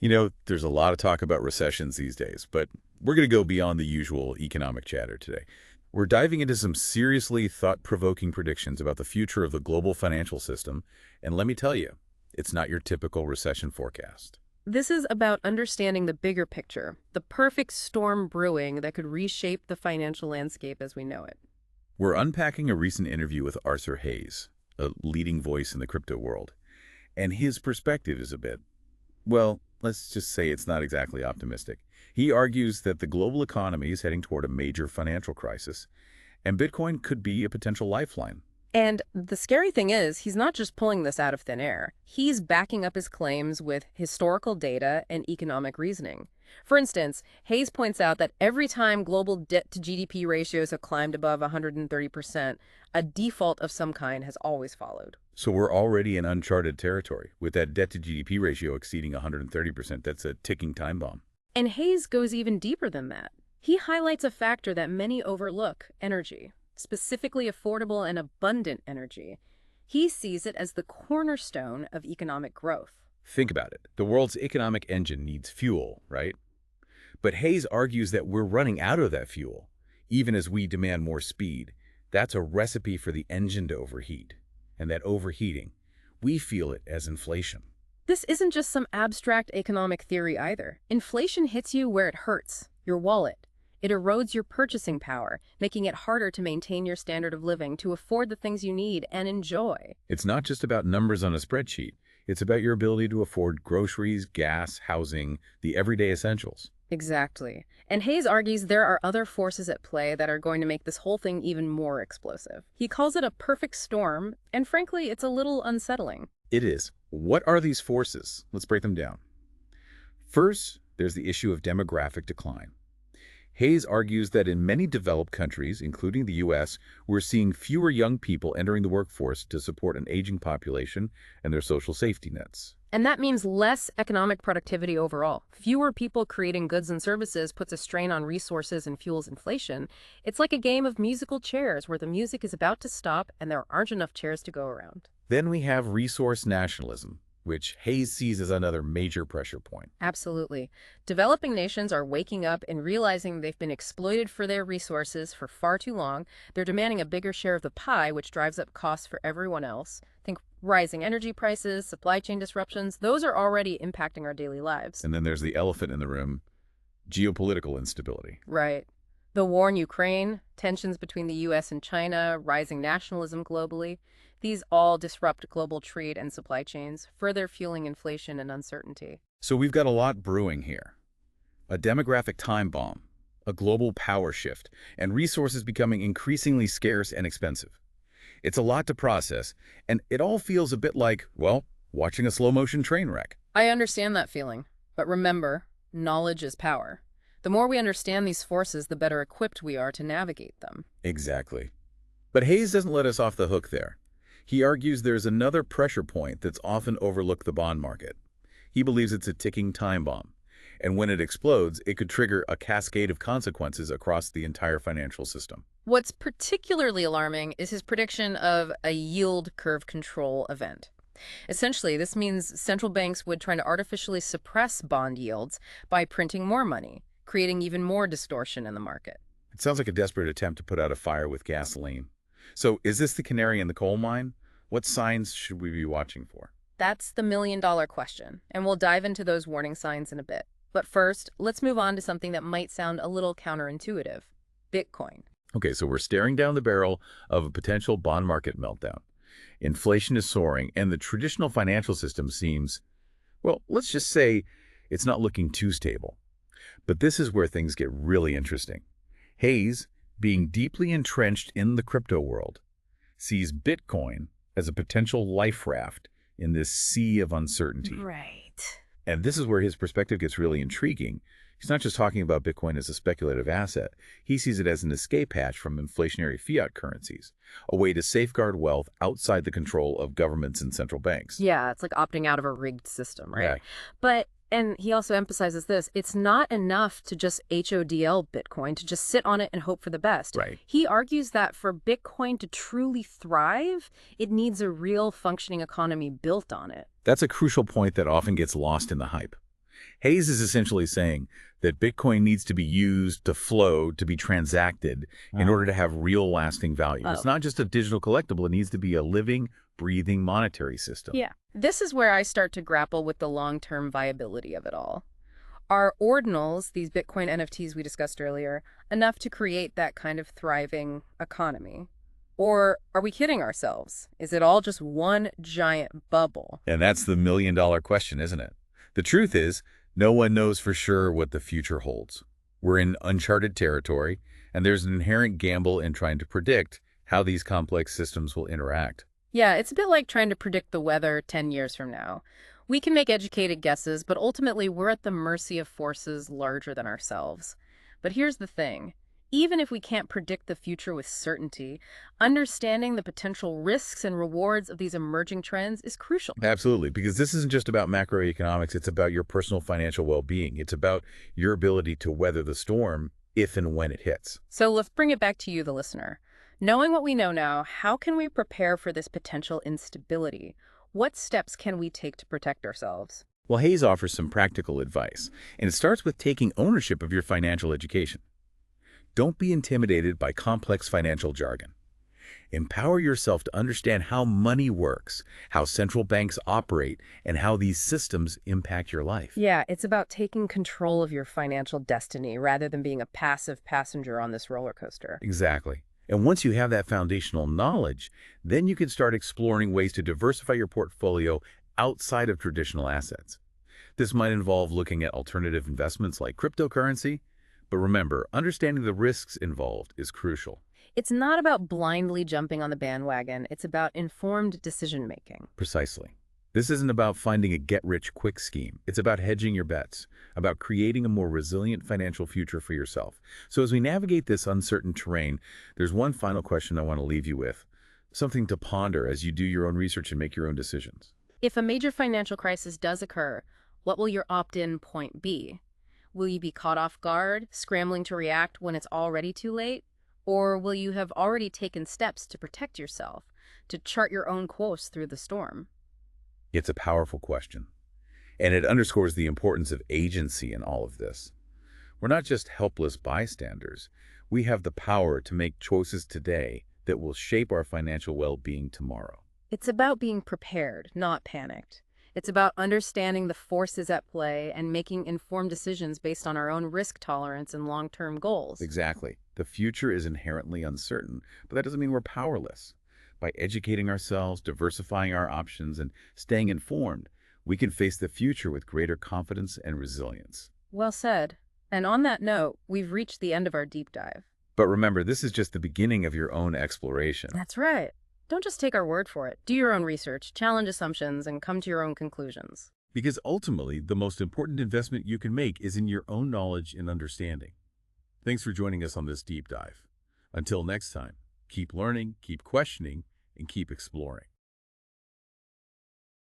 There's a lot of talk about recessions these days, but we're going to go beyond the usual economic chatter today. We're diving into some seriously thought-provoking predictions about the future of the global financial system, and let me tell you, it's not your typical recession forecast. This is about understanding the bigger picture, the perfect storm brewing that could reshape the financial landscape as we know it. We're unpacking a recent interview with Arthur Hayes, a leading voice in the crypto world, and his perspective is a bit, well, let's just say it's not exactly optimistic. He argues that the global economy is heading toward a major financial crisis, and Bitcoin could be a potential lifeline. And the scary thing is, he's not just pulling this out of thin air. He's backing up his claims with historical data and economic reasoning. For instance, Hayes points out that every time global debt-to-GDP ratios have climbed above 130%, a default of some kind has always followed. So we're already in uncharted territory. With that debt-to-GDP ratio exceeding 130%, that's a ticking time bomb. And Hayes goes even deeper than that. He highlights a factor that many overlook: energy, specifically affordable and abundant energy. He sees it as the cornerstone of economic growth. Think about it. The world's economic engine needs fuel, right? But Hayes argues that we're running out of that fuel, even as we demand more speed. That's a recipe for the engine to overheat. And that overheating, we feel it as inflation. This isn't just some abstract economic theory either. Inflation hits you where it hurts, your wallet. It erodes your purchasing power, making it harder to maintain your standard of living, to afford the things you need and enjoy. It's not just about numbers on a spreadsheet. It's about your ability to afford groceries, gas, housing, the everyday essentials. Exactly. And Hayes argues there are other forces at play that are going to make this whole thing even more explosive. He calls it a perfect storm, and frankly, it's a little unsettling. It is. What are these forces? Let's break them down. First, there's the issue of demographic decline. Hayes argues that in many developed countries, including the U.S., we're seeing fewer young people entering the workforce to support an aging population and their social safety nets. And that means less economic productivity overall. Fewer people creating goods and services puts a strain on resources and fuels inflation. It's like a game of musical chairs where the music is about to stop and there aren't enough chairs to go around. Then we have resource nationalism, which Hayes sees as another major pressure point. Absolutely. Developing nations are waking up and realizing they've been exploited for their resources for far too long. They're demanding a bigger share of the pie, which drives up costs for everyone else. Think rising energy prices, supply chain disruptions. Those are already impacting our daily lives. And then there's the elephant in the room, geopolitical instability. Right. The war in Ukraine, tensions between the U.S. and China, rising nationalism globally. These all disrupt global trade and supply chains, further fueling inflation and uncertainty. So we've got a lot brewing here. A demographic time bomb, a global power shift, and resources becoming increasingly scarce and expensive. It's a lot to process, and it all feels a bit like, well, watching a slow-motion train wreck. I understand that feeling, but remember, knowledge is power. The more we understand these forces, the better equipped we are to navigate them. Exactly. But Hayes doesn't let us off the hook there. He argues there's another pressure point that's often overlooked: the bond market. He believes it's a ticking time bomb, and when it explodes, it could trigger a cascade of consequences across the entire financial system. What's particularly alarming is his prediction of a yield curve control event. Essentially, this means central banks would try to artificially suppress bond yields by printing more money, creating even more distortion in the market. It sounds like a desperate attempt to put out a fire with gasoline. So is this the canary in the coal mine? What signs should we be watching for? That's the million-dollar question, and we'll dive into those warning signs in a bit. But first, let's move on to something that might sound a little counterintuitive: Bitcoin. Okay, so we're staring down the barrel of a potential bond market meltdown. Inflation is soaring, and the traditional financial system seems, well, let's just say it's not looking too stable. But this is where things get really interesting. Hayes, being deeply entrenched in the crypto world, sees Bitcoin as a potential life raft in this sea of uncertainty. Right. And this is where his perspective gets really intriguing. He's not just talking about Bitcoin as a speculative asset. He sees it as an escape hatch from inflationary fiat currencies, a way to safeguard wealth outside the control of governments and central banks. Yeah, it's like opting out of a rigged system, right? Yeah. But and he also emphasizes this: it's not enough to just HODL Bitcoin, to just sit on it and hope for the best. Right. He argues that for Bitcoin to truly thrive, it needs a real functioning economy built on it. That's a crucial point that often gets lost in the hype. Hayes is essentially saying that Bitcoin needs to be used to flow, to be transacted in order to have real lasting value. It's Oh, not just a digital collectible. It needs to be a living, breathing monetary system. yeah. This is where I start to grapple with the long-term viability of it all. Are ordinals, these Bitcoin NFTs we discussed earlier, enough to create that kind of thriving economy? Or are we kidding ourselves? Is it all just one giant bubble? And that's the million-dollar question, isn't it? The truth is, no one knows for sure what the future holds. We're in uncharted territory, and there's an inherent gamble in trying to predict how these complex systems will interact. Yeah, it's a bit like trying to predict the weather 10 years from now. We can make educated guesses, but ultimately we're at the mercy of forces larger than ourselves. But here's the thing. Even if we can't predict the future with certainty, understanding the potential risks and rewards of these emerging trends is crucial. Absolutely, because this isn't just about macroeconomics, it's about your personal financial well-being. It's about your ability to weather the storm if and when it hits. So let's bring it back to you, the listener. Knowing what we know now, how can we prepare for this potential instability? What steps can we take to protect ourselves? Well, Hayes offers some practical advice, and it starts with taking ownership of your financial education. Don't be intimidated by complex financial jargon. Empower yourself to understand how money works, how central banks operate, and how these systems impact your life. Yeah, it's about taking control of your financial destiny rather than being a passive passenger on this roller coaster. Exactly. And once you have that foundational knowledge, then you can start exploring ways to diversify your portfolio outside of traditional assets. This might involve looking at alternative investments like cryptocurrency, but remember, understanding the risks involved is crucial. It's not about blindly jumping on the bandwagon, it's about informed decision-making. Precisely. This isn't about finding a get-rich-quick scheme. It's about hedging your bets, about creating a more resilient financial future for yourself. So as we navigate this uncertain terrain, there's one final question I want to leave you with, something to ponder as you do your own research and make your own decisions. If a major financial crisis does occur, what will your opt-in point be? Will you be caught off guard, scrambling to react when it's already too late? Or will you have already taken steps to protect yourself, to chart your own course through the storm? It's a powerful question, and it underscores the importance of agency in all of this. We're not just helpless bystanders. We have the power to make choices today that will shape our financial well-being tomorrow. It's about being prepared, not panicked. It's about understanding the forces at play and making informed decisions based on our own risk tolerance and long-term goals. Exactly. The future is inherently uncertain, but that doesn't mean we're powerless. By educating ourselves, diversifying our options, and staying informed, we can face the future with greater confidence and resilience. Well said. And on that note, we've reached the end of our deep dive. But remember, this is just the beginning of your own exploration. That's right. Don't just take our word for it. Do your own research, challenge assumptions, and come to your own conclusions. Because ultimately, the most important investment you can make is in your own knowledge and understanding. Thanks for joining us on this deep dive. Until next time, keep learning, keep questioning, and keep exploring.